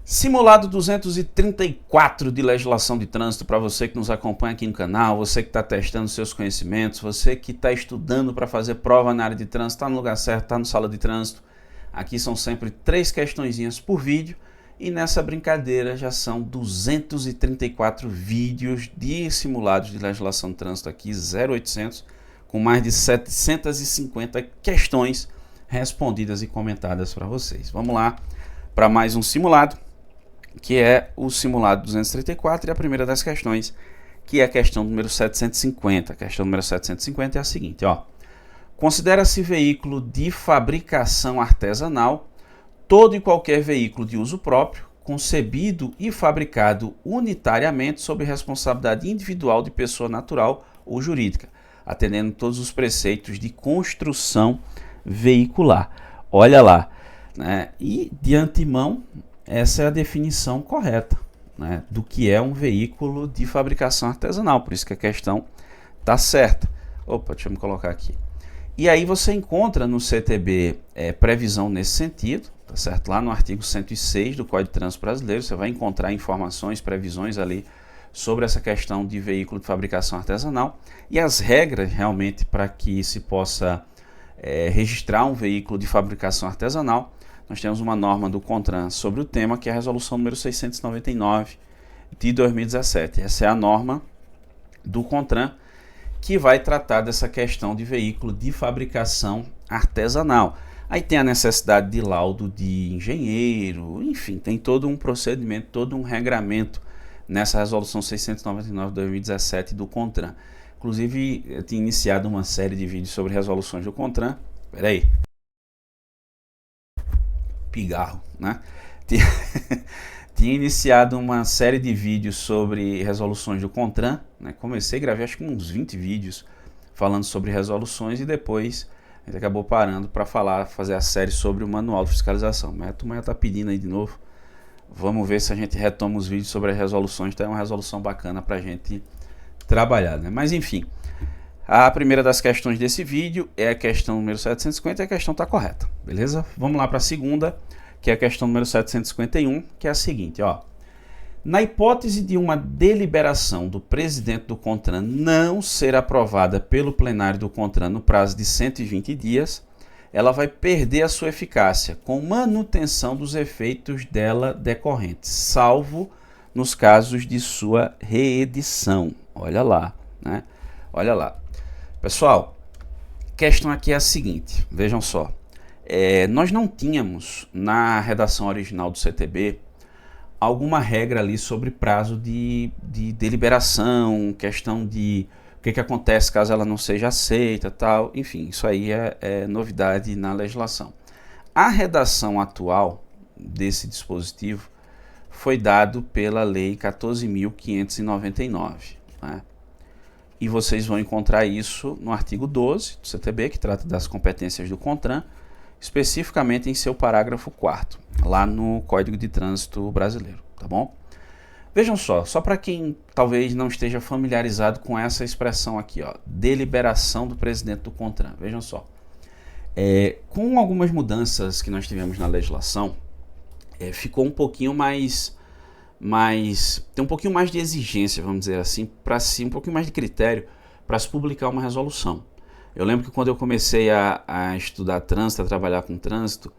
Simulado 234 de legislação de trânsito para você que nos acompanha aqui no canal, você que está testando seus conhecimentos, você que está estudando para fazer prova na área de trânsito, está no lugar certo, está no sala de trânsito. Aqui são sempre 3 questõezinhas por vídeo e nessa brincadeira já são 234 vídeos de simulados de legislação de trânsito aqui, 0800, com mais de 750 questões respondidas e comentadas para vocês. Vamos lá para mais um simulado, que é o simulado 234 e a primeira das questões, que é a questão número 750. A questão número 750 é a seguinte, ó. Considera-se veículo de fabricação artesanal todo e qualquer veículo de uso próprio, concebido e fabricado unitariamente sob responsabilidade individual de pessoa natural ou jurídica, atendendo todos os preceitos de construção veicular. Olha lá, né? E de antemão, essa é a definição correta, né, do que é um veículo de fabricação artesanal, por isso que a questão está certa. Opa, deixa eu me colocar aqui. E aí você encontra no CTB previsão nesse sentido, tá certo? Lá no artigo 106 do Código de Trânsito Brasileiro, você vai encontrar informações, previsões ali sobre essa questão de veículo de fabricação artesanal e as regras realmente para que se possa registrar um veículo de fabricação artesanal. Nós temos uma norma do CONTRAN sobre o tema, que é a resolução número 699 de 2017. Essa é a norma do CONTRAN que vai tratar dessa questão de veículo de fabricação artesanal. Aí tem a necessidade de laudo de engenheiro, enfim, tem todo um procedimento, todo um regramento nessa resolução 699 de 2017 do CONTRAN. Inclusive, eu tinha iniciado uma série de vídeos sobre resoluções do CONTRAN. Espera aí. Pigarro, né? Tinha iniciado uma série de vídeos sobre resoluções do CONTRAN, né? Comecei a gravar acho que uns 20 vídeos falando sobre resoluções e depois a gente acabou parando para fazer a série sobre o manual de fiscalização. Mas a turma já está pedindo aí de novo. Vamos ver se a gente retoma os vídeos sobre as resoluções, então é uma resolução bacana para a gente trabalhar, né? Mas enfim, a primeira das questões desse vídeo é a questão número 750 e a questão está correta, beleza? Vamos lá para a segunda, que é a questão número 751, que é a seguinte, ó. Na hipótese de uma deliberação do presidente do CONTRAN não ser aprovada pelo plenário do CONTRAN no prazo de 120 dias, ela vai perder a sua eficácia, com manutenção dos efeitos dela decorrentes, salvo nos casos de sua reedição. Olha lá, né? Olha lá. Pessoal, a questão aqui é a seguinte, vejam só. Nós não tínhamos na redação original do CTB alguma regra ali sobre prazo de deliberação, questão de o que acontece caso ela não seja aceita, tal. Enfim, isso aí é novidade na legislação. A redação atual desse dispositivo foi dado pela Lei 14.599, né? E vocês vão encontrar isso no artigo 12 do CTB, que trata das competências do CONTRAN, especificamente em seu parágrafo 4º, lá no Código de Trânsito Brasileiro, tá bom? Vejam só para quem talvez não esteja familiarizado com essa expressão aqui, ó, deliberação do presidente do CONTRAN. Vejam só, com algumas mudanças que nós tivemos na legislação, ficou um pouquinho tem um pouquinho mais de exigência, vamos dizer assim, um pouquinho mais de critério para se publicar uma resolução. Eu lembro que quando eu comecei a estudar trânsito, a trabalhar com trânsito,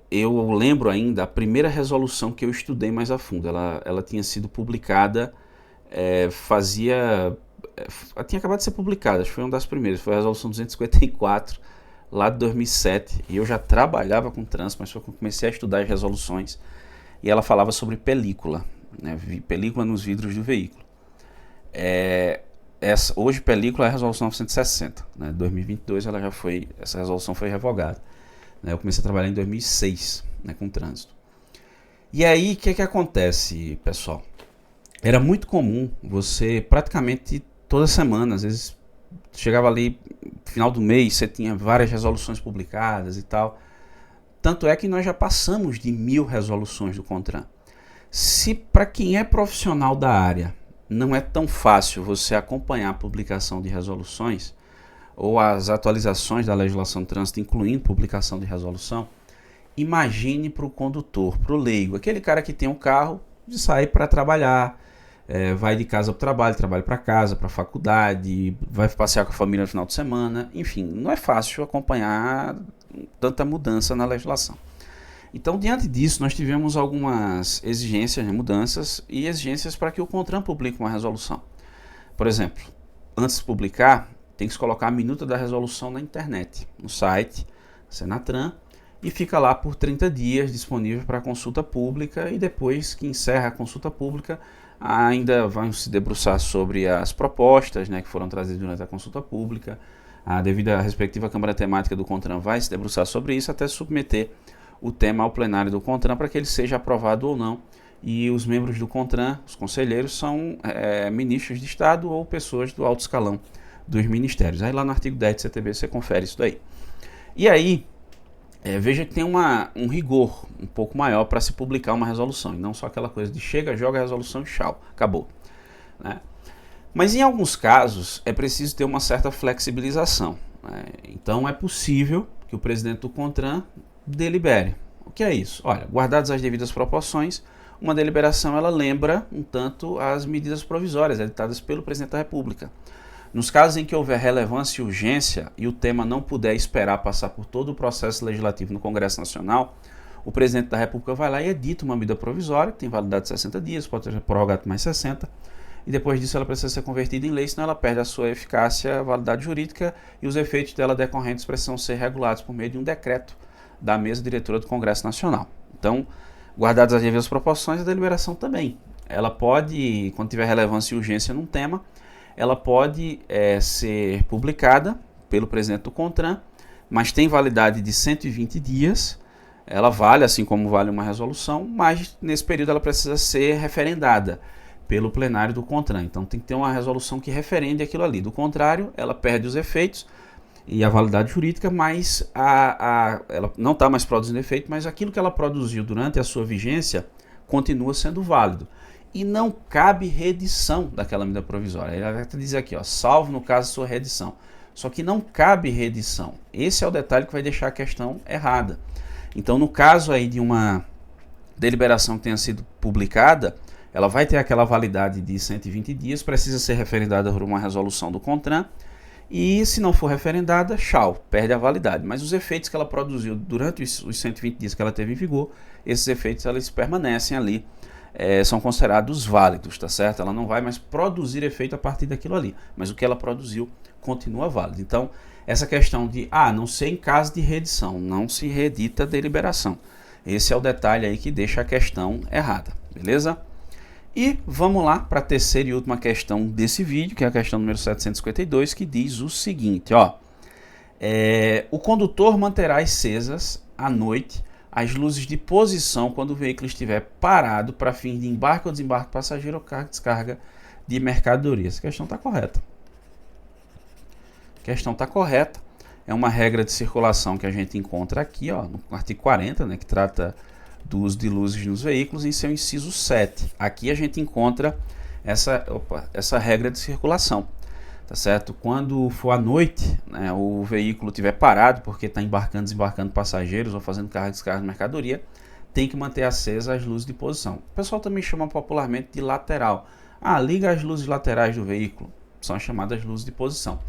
eu lembro ainda a primeira resolução que eu estudei mais a fundo. Ela tinha sido publicada, tinha acabado de ser publicada, acho que foi uma das primeiras, foi a resolução 254, lá de 2007, e eu já trabalhava com trânsito, mas foi quando eu comecei a estudar as resoluções, e ela falava sobre película, né, película nos vidros do veículo. Hoje película é a resolução 960, né, 2022 essa resolução foi revogada, né, eu comecei a trabalhar em 2006, né, com trânsito. E aí o que acontece, pessoal? Era muito comum você praticamente toda semana, às vezes chegava ali final do mês, você tinha várias resoluções publicadas e tal. Tanto é que nós já passamos de 1000 resoluções do CONTRAN. Se para quem é profissional da área não é tão fácil você acompanhar a publicação de resoluções ou as atualizações da legislação de trânsito, incluindo publicação de resolução, imagine para o condutor, para o leigo, aquele cara que tem um carro de sair para trabalhar, vai de casa para o trabalho, trabalho para casa, para a faculdade, vai passear com a família no final de semana, enfim, não é fácil acompanhar tanta mudança na legislação. Então, diante disso, nós tivemos algumas exigências, mudanças e exigências para que o CONTRAN publique uma resolução. Por exemplo, antes de publicar, tem que se colocar a minuta da resolução na internet, no site Senatran, e fica lá por 30 dias disponível para consulta pública, e depois que encerra a consulta pública, ainda vão se debruçar sobre as propostas, né, que foram trazidas durante a consulta pública. Devido à respectiva Câmara Temática do CONTRAN vai se debruçar sobre isso até submeter o tema ao plenário do CONTRAN para que ele seja aprovado ou não. E os membros do CONTRAN, os conselheiros, são ministros de Estado ou pessoas do alto escalão dos ministérios. Aí lá no artigo 10 do CTB você confere isso daí. E aí, veja que tem um rigor um pouco maior para se publicar uma resolução, e não só aquela coisa de chega, joga a resolução e tchau, acabou, né? Mas em alguns casos é preciso ter uma certa flexibilização, né? Então é possível que o presidente do CONTRAN delibere. O que é isso? Olha, guardadas as devidas proporções, uma deliberação ela lembra um tanto as medidas provisórias editadas pelo presidente da República. Nos casos em que houver relevância e urgência e o tema não puder esperar passar por todo o processo legislativo no Congresso Nacional, o presidente da República vai lá e edita uma medida provisória, que tem validade de 60 dias, pode ser prorrogado mais 60, e depois disso ela precisa ser convertida em lei, senão ela perde a sua eficácia, validade jurídica, e os efeitos dela decorrentes precisam ser regulados por meio de um decreto da mesa diretora do Congresso Nacional. Então, guardadas as devidas proporções, a deliberação também. Ela pode, quando tiver relevância e urgência num tema, ela pode ser publicada pelo presidente do CONTRAN, mas tem validade de 120 dias, ela vale assim como vale uma resolução, mas nesse período ela precisa ser referendada pelo plenário do CONTRAN. Então tem que ter uma resolução que referende aquilo ali. Do contrário, ela perde os efeitos e a validade jurídica, mas ela não está mais produzindo efeito, mas aquilo que ela produziu durante a sua vigência continua sendo válido. E não cabe reedição daquela medida provisória. Ele vai dizer aqui, ó, salvo no caso de sua reedição. Só que não cabe reedição. Esse é o detalhe que vai deixar a questão errada. Então, no caso aí de uma deliberação que tenha sido publicada, ela vai ter aquela validade de 120 dias, precisa ser referendada por uma resolução do CONTRAN, e se não for referendada, tchau, perde a validade. Mas os efeitos que ela produziu durante os 120 dias que ela teve em vigor, esses efeitos eles permanecem ali, são considerados válidos, tá certo? Ela não vai mais produzir efeito a partir daquilo ali, mas o que ela produziu continua válido. Então, essa questão de, não sei em caso de reedição, não se reedita a deliberação. Esse é o detalhe aí que deixa a questão errada, beleza? E vamos lá para a terceira e última questão desse vídeo, que é a questão número 752, que diz o seguinte, ó. O condutor manterá acesas à noite as luzes de posição quando o veículo estiver parado para fins de embarque ou desembarque passageiro ou carga e descarga de mercadorias. Essa questão está correta. A questão está correta. É uma regra de circulação que a gente encontra aqui, ó, no artigo 40, né, que trata do uso de luzes nos veículos, em seu inciso 7. Aqui a gente encontra essa regra de circulação. Tá certo? Quando for à noite, né, o veículo estiver parado porque está embarcando, desembarcando passageiros ou fazendo carga e descarga de mercadoria, tem que manter acesa as luzes de posição. O pessoal também chama popularmente de lateral. Liga as luzes laterais do veículo, são as chamadas luzes de posição.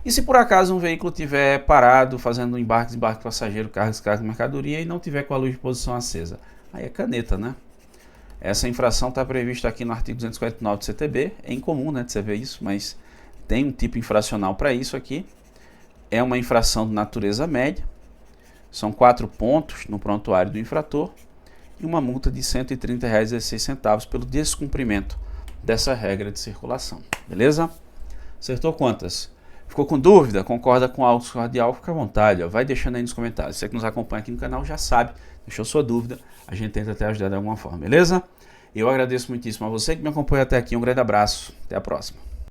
E se por acaso um veículo estiver parado, fazendo embarque, desembarque passageiro, carga e descarga de mercadoria e não tiver com a luz de posição acesa, aí é caneta, né? Essa infração está prevista aqui no artigo 249 do CTB, é incomum, né, de você ver isso, mas tem um tipo infracional para isso aqui. É uma infração de natureza média. São 4 pontos no prontuário do infrator e uma multa de R$ 130,16 pelo descumprimento dessa regra de circulação. Beleza? Acertou quantas? Ficou com dúvida? Concorda com algo cardial? Fica à vontade. Ó. Vai deixando aí nos comentários. Você que nos acompanha aqui no canal já sabe. Deixou sua dúvida. A gente tenta até ajudar de alguma forma. Beleza? Eu agradeço muitíssimo a você que me acompanha até aqui. Um grande abraço. Até a próxima.